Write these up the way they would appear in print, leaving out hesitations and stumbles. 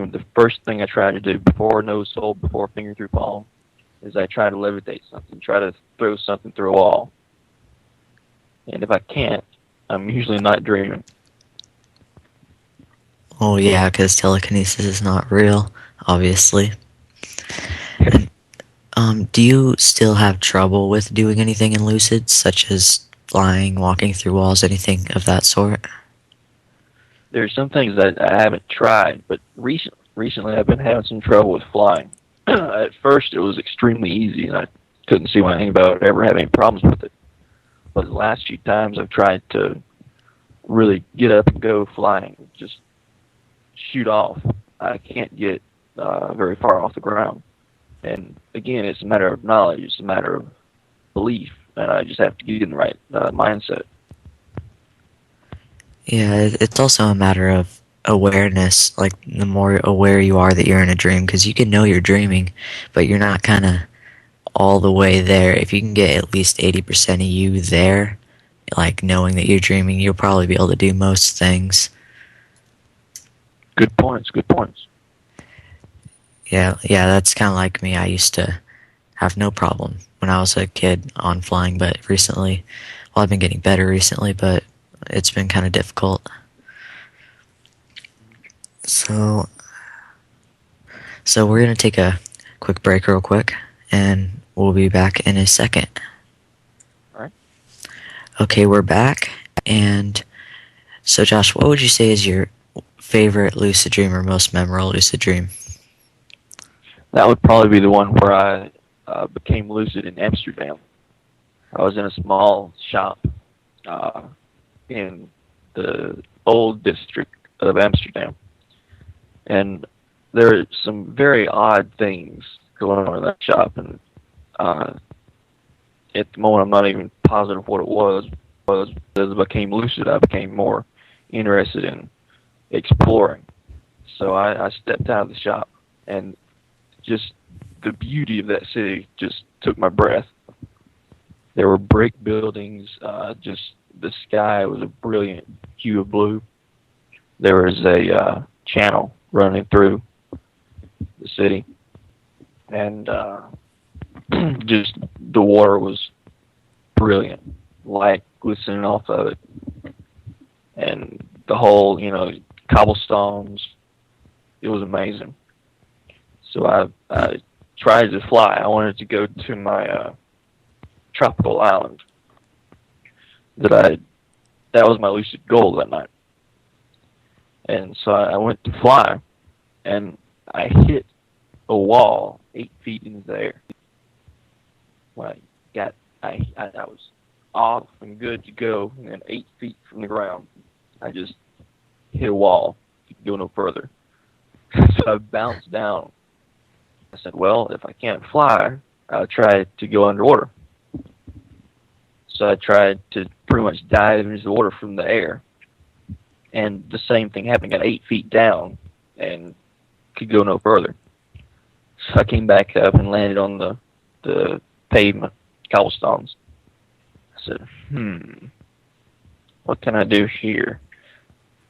dream, the first thing I try to do before nose hold, before finger through palm, is I try to levitate something, try to throw something through a wall. And if I can't, I'm usually not dreaming. Oh yeah, because telekinesis is not real, obviously. And, do you still have trouble with doing anything in lucid, such as flying, walking through walls, anything of that sort? There's some things that I haven't tried, but recently I've been having some trouble with flying. At first it was extremely easy, and I couldn't see why anybody would ever have any problems with it. But the last few times I've tried to really get up and go flying, just shoot off, I can't get very far off the ground. And again, it's a matter of knowledge, it's a matter of belief, and I just have to get in the right mindset. Yeah, it's also a matter of awareness, like the more aware you are that you're in a dream, because you can know you're dreaming, but you're not kind of all the way there. If you can get at least 80% of you there, like knowing that you're dreaming, you'll probably be able to do most things. Good points, good points. Yeah, that's kind of like me. I used to have no problem when I was a kid on flying, but recently, well, I've been getting better recently, but it's been kind of difficult. So we're going to take a quick break real quick, and we'll be back in a second. All right. Okay, we're back, and so Josh, what would you say is your favorite lucid dream or most memorable lucid dream? That would probably be the one where I became lucid in Amsterdam. I was in a small shop in the old district of Amsterdam, and there are some very odd things going on in that shop. And at the moment, I'm not even positive what it was. But as I became lucid, I became more interested in exploring. So I stepped out of the shop, and just the beauty of that city just took my breath. There were brick buildings, just the sky was a brilliant hue of blue. There was a channel running through the city, and just the water was brilliant, light glistening off of it, and the whole, cobblestones. It was amazing. So I tried to fly. I wanted to go to my tropical island. That was my lucid goal that night. And so I went to fly, and I hit a wall 8 feet into the air. When I was off and good to go, and then 8 feet from the ground, I just hit a wall. Could go no further. So I bounced down. I said, well, if I can't fly, I'll try to go underwater. So I tried to pretty much dive into the water from the air. And the same thing happened. I got 8 feet down and could go no further. So I came back up and landed on the pavement, cobblestones. I said, what can I do here?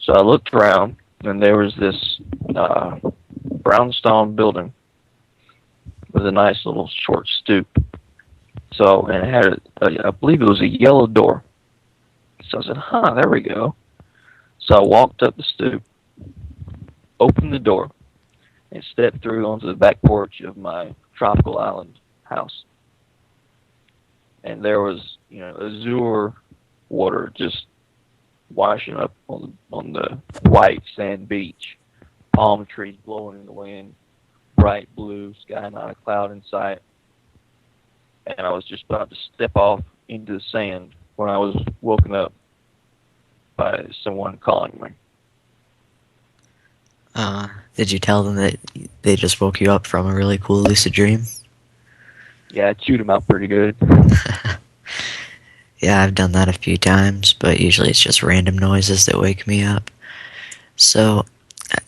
So I looked around, and there was this brownstone building with a nice little short stoop. So, and it had, I believe it was a yellow door. So I said, there we go. So I walked up the stoop, opened the door, and stepped through onto the back porch of my tropical island house. And there was, azure water just washing up on the white sand beach, palm trees blowing in the wind, bright blue sky, not a cloud in sight. And I was just about to step off into the sand when I was woken up by someone calling me. Did you tell them that they just woke you up from a really cool lucid dream? Yeah, I chewed them out pretty good. Yeah, I've done that a few times, but usually it's just random noises that wake me up. So,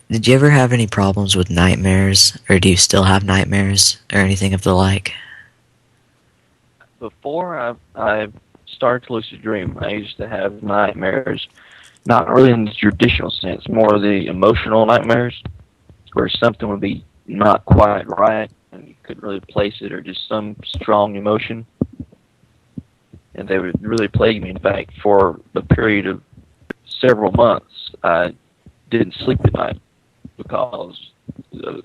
did you ever have any problems with nightmares, or do you still have nightmares, or anything of the like? Before I started to lucid dream, I used to have nightmares, not really in the traditional sense, more the emotional nightmares. where something would be not quite right and you couldn't really place it, or just some strong emotion, and they would really plague me. In fact, for a period of several months, I didn't sleep at night because uh,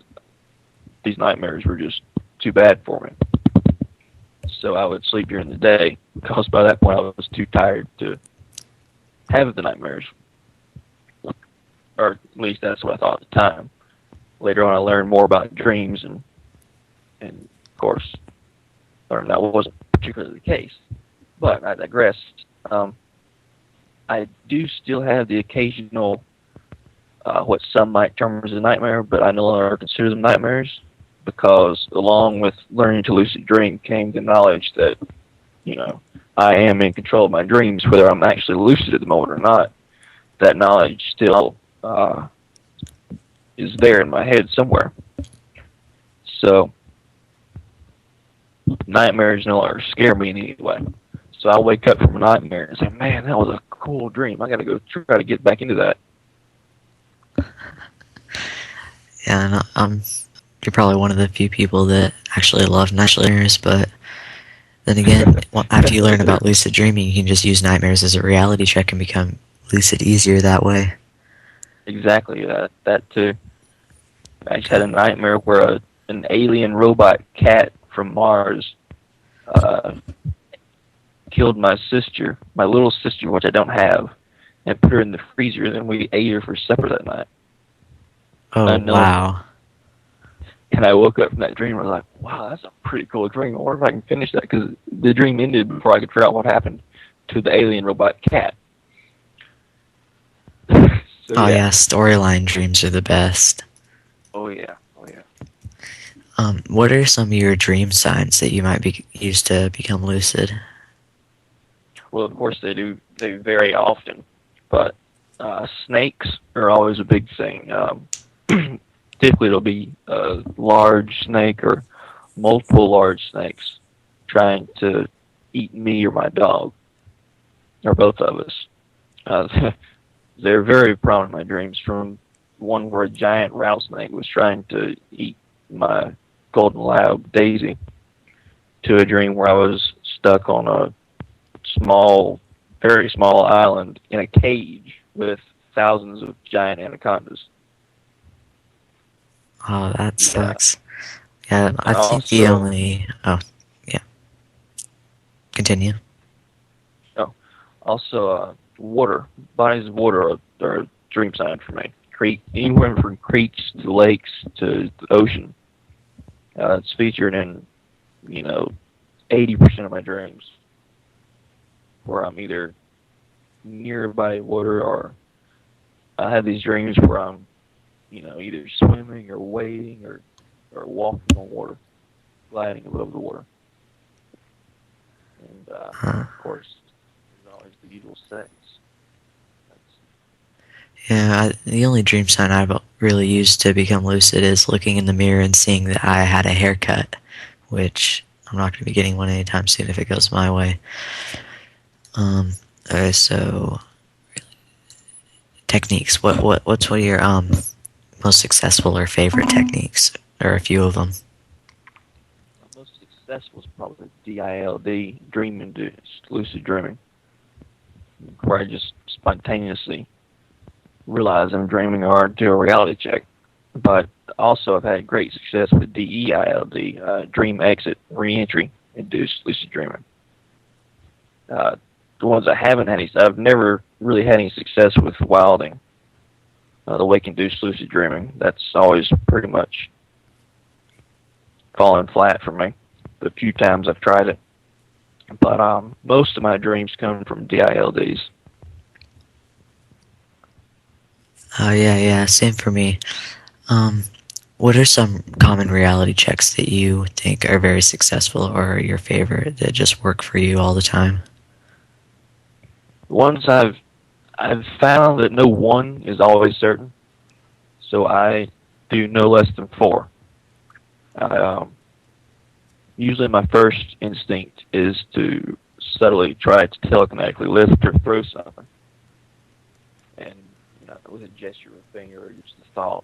these nightmares were just too bad for me. So I would sleep during the day because by that point I was too tired to have the nightmares, or at least that's what I thought at the time. Later on, I learned more about dreams, and of course, learned that wasn't particularly the case. But I digress. I do still have the occasional, what some might term as a nightmare, but I no longer consider them nightmares because, along with learning to lucid dream, came the knowledge that, you know, I am in control of my dreams, whether I'm actually lucid at the moment or not. That knowledge still is there in my head somewhere. So nightmares no longer scare me in any way. So I'll wake up from a nightmare and say, man, that was a cool dream. I got to go try to get back into that. Yeah, and, you're probably one of the few people that actually love nightmares, but then again, after you learn about lucid dreaming, you can just use nightmares as a reality check and become lucid easier that way. Exactly, that too. I just had a nightmare where an alien robot cat from Mars killed my sister, my little sister, which I don't have, and put her in the freezer, and then we ate her for supper that night. Oh, wow. And I woke up from that dream and I was like, wow, that's a pretty cool dream. I wonder if I can finish that, because the dream ended before I could figure out what happened to the alien robot cat. So, yeah, storyline dreams are the best. Oh yeah. What are some of your dream signs that you might be used to become lucid? Well, of course they do. They vary often, but snakes are always a big thing. Typically, it'll be a large snake or multiple large snakes trying to eat me or my dog, or both of us. They're very prominent in my dreams, from one where a giant rattlesnake was trying to eat my golden lab, Daisy, to a dream where I was stuck on a very small island in a cage with thousands of giant anacondas. Oh, that sucks. Yeah, I think also, the only... Oh, yeah. Continue. Oh, also, water. Bodies of water are a dream sign for me. Anywhere from creeks to lakes to the ocean. It's featured in, 80% of my dreams, where I'm either near a body of water, or I have these dreams where I'm, either swimming or wading or walking on water, gliding above the water. And, of course, there's always the usual sex. Yeah, the only dream sign I've really used to become lucid is looking in the mirror and seeing that I had a haircut, which I'm not going to be getting one anytime soon if it goes my way. So techniques. What's one of your most successful or favorite techniques, or a few of them? The most successful is probably DILD, dream-induced lucid dreaming, where I just spontaneously realize I'm dreaming or do a reality check. But also I've had great success with DEILD, dream exit reentry induced lucid dreaming. The ones I haven't had I've never really had any success with wilding, the wake induced lucid dreaming. That's always pretty much fallen flat for me the few times I've tried it. But most of my dreams come from DILDs. Oh, yeah, same for me. What are some common reality checks that you think are very successful or your favorite that just work for you all the time? Ones I've found that no one is always certain, so I do no less than 4. Usually my first instinct is to subtly try to telekinetically lift or throw something, and with a gesture of a finger or just a thought.